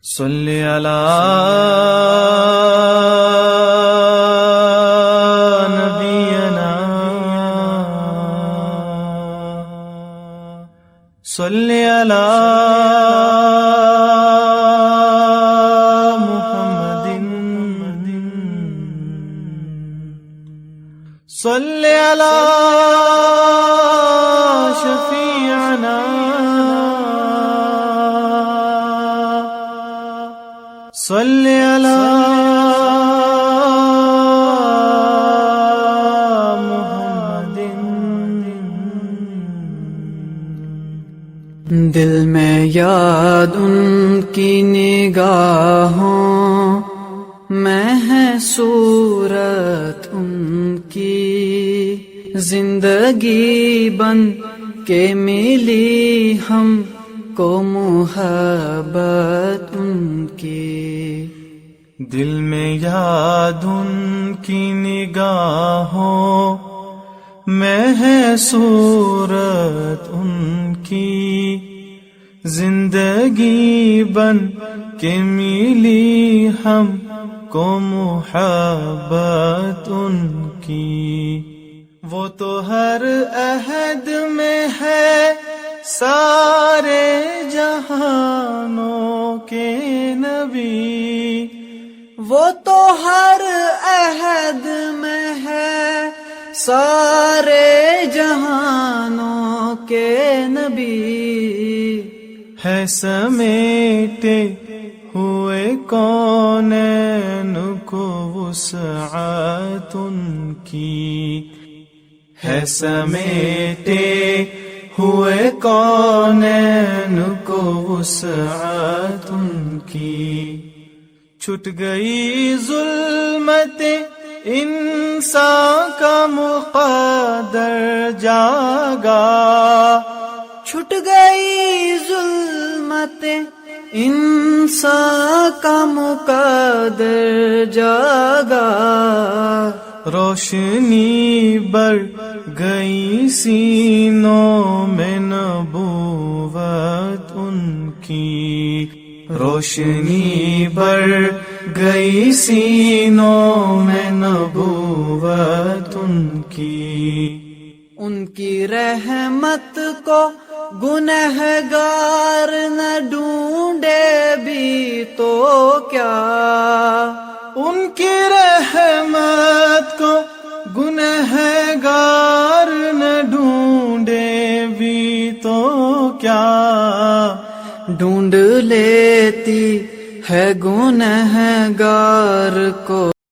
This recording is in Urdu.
صلی علی نبینا صلی علی محمد صلی علی شفیعنا صلی علی محمد۔ دل میں یاد ان کی نگاہوں میں ہے صورت ان کی، زندگی بن کے ملی ہم کو محبت ان کی۔ دل میں یاد ان کی نگاہوں میں ہے صورت ان کی، زندگی بن کے ملی ہم کو محبت ان کی۔ وہ تو ہر عہد میں ہے سارے جہانوں کے نبی، وہ تو ہر عہد میں ہے سارے جہانوں کے نبی، ہے سمیٹے ہوئے کونین کو وسعت ان کی، ہے سمیٹے ہوئے کونین کو وسعت ان کی۔ چھٹ گئی ظلمت انسان کا مقدر جاگا، چھٹ گئی ظلمت انسان کا مقدر جاگا، روشنی بڑھ گئی سینوں میں نبوت ان کی، روشنی بڑھ گئی سینوں میں نبوت ان کی۔ ان کی رحمت کو گنہگار نہ ڈھونڈے بھی تو کیا، ان کی رحمت کو گنہگار نہ ڈھونڈے بھی تو کیا، ڈھونڈ لیتی ہے گنہگار کو